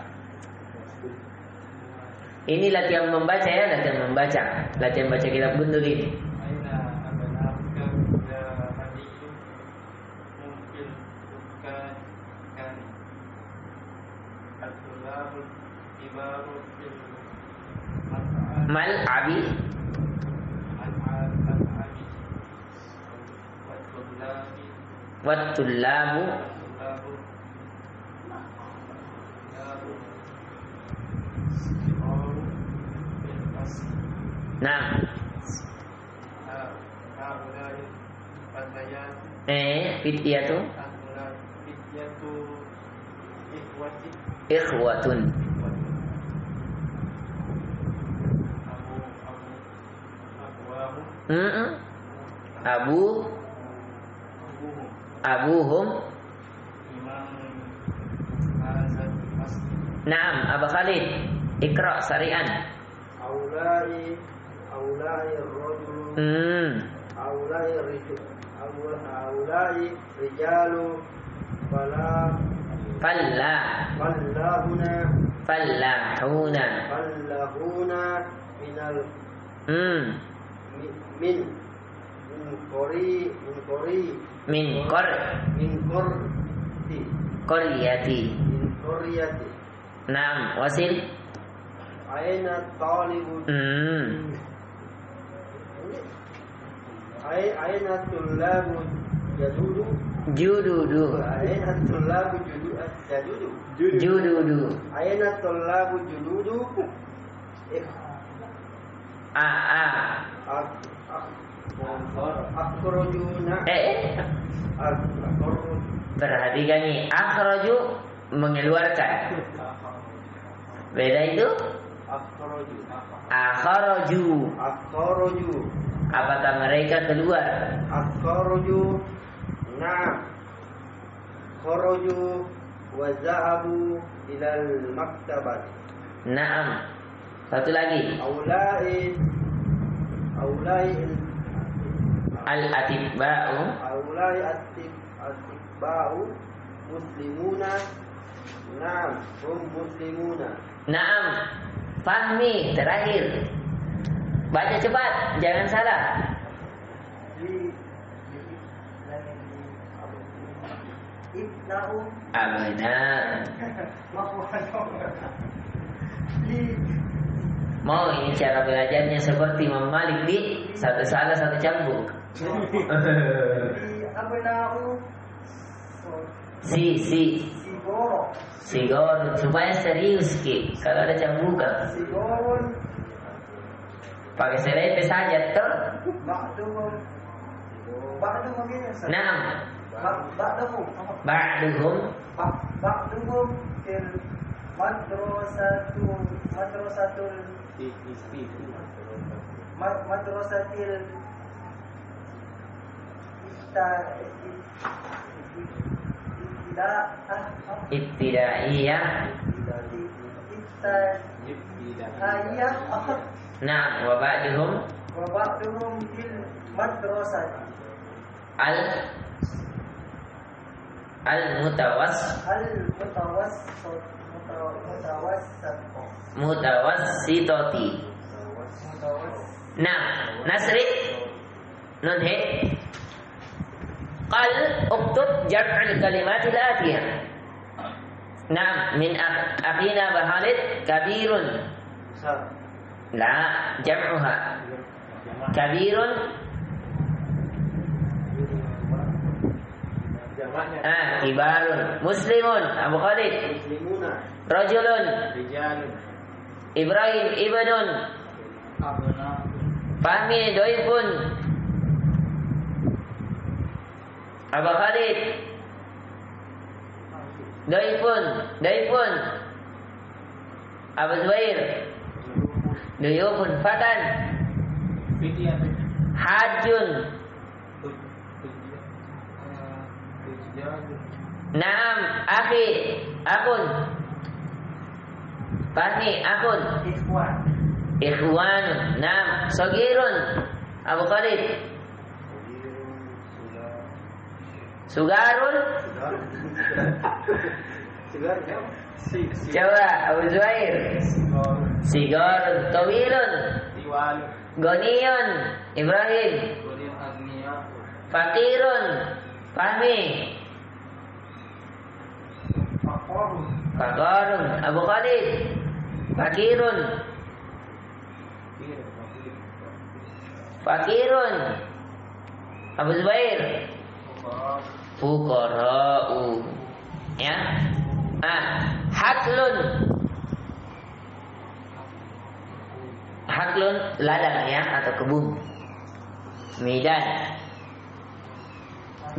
Ini latihan membaca ya, latihan membaca. Latihan baca kitab Bundul ini. Aina abna'uka ya hadiyu mungkin bukan kan at-tulabul kibaru fil Mal abi al-abi wat wat-tullabi tullabu Nah, fityatu ikhwatun. Abuhum. Naam, Aba Khalid. Iqra sari'an. Aulai rajul. Aulai rijalu Fallahuna minal min qaryati. Naam, wasil. Aina talibu Aina tullabu Jududu. Aina tullabu Jududu. Aina tullabu jududu akhrajuna Perhatikan nih, akhraju mengeluarkan. Beda itu? Akhraju. Apakah mereka keluar? Akhraju. Na'am. Kharaju wa zahabu ilal maktabat. Naam. Satu lagi. Aulai al-atibba'u. Aulai atibba'u muslimuna. Naam, hum muslimuna. Naam. Fahmi terakhir. Baca cepat, jangan salah. Benar. Mau ini cara belajarnya seperti Imam Malik di satu salah satu cambuk. Sigor supaya serius ki. Kalau ada cambukan. Pakai serepe saja tuh. Naam. Ba'duhum fil madrasatul ibtidaiyah. Nah, wa ba'duhum fil madrasati mutawassitati. Nah, Nasri nunhi qal uktub jam'al kalimat al-atiyah. Nah, min akhina Bahalid kabirun. La jam'uha kabirun Kibarun. Muslimun. Abu Khalid. Muslimuna. Rajulun. Rijalun. Ibrahim ibnun. Fahmi doifun. Abu Khalid. Doifun. Abu Zubair. Duyufun. Fatan. Hajjun. Naam, akhi, akun. Fahmi, akun. Ikhwanun. Naam, sagirun. Abu Khalid. Sugarun. Coba Abu Zuhair. Sigarun. Tawilun. Goniyun. Ibrahim. Fakirun. Fahmi. Fakarun. Abu Khalid. Fakirun. Abu Zubair. Fuqara'u. Ya. Haklun ladang ya atau kebun. Medan.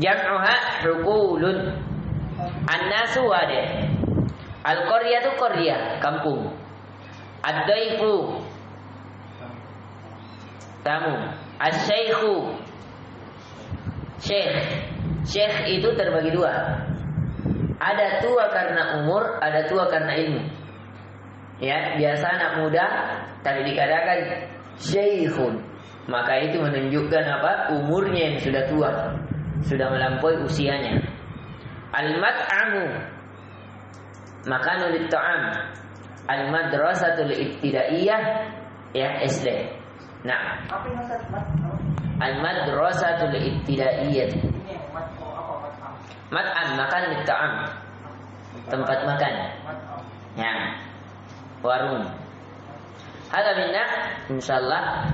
Jam'uha hukulun. An-nasu wade. Al-qaryatu qaryah, kampung. Ad-daifu tamu. Asy-syaikhu syekh itu terbagi dua. Ada tua karena umur, ada tua karena ilmu. Ya, biasa anak muda tapi dikatakan syaikhun. Maka itu menunjukkan apa? Umurnya yang sudah tua, sudah melampaui usianya. Al-mat'amu makanul ta'am. Al-madrasatul ibtidaiyah ya SD. Nah, al-madrasatul ibtidaiyah. Mat'am makan ta'am. Tempat makan. Ya. Warung. Hada minna insyaallah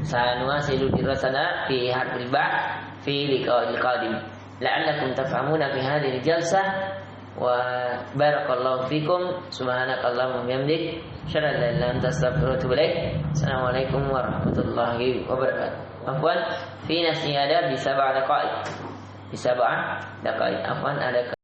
sanuwasilu dirasana fi harfil ba' fi liqa'il qadim. La'allakum tafhamuna fi hadhihi al-jalsah wa barakallahu fikum. Subhanakallahumma wa bihamdik asyhadu an la ilaha illa anta astaghfiruka wa atubu ilaik. Assalamualaikum warahmatullahi wabarakatuh. Afwan fi nasiyada bi sab'a daqaiq. Afwan ada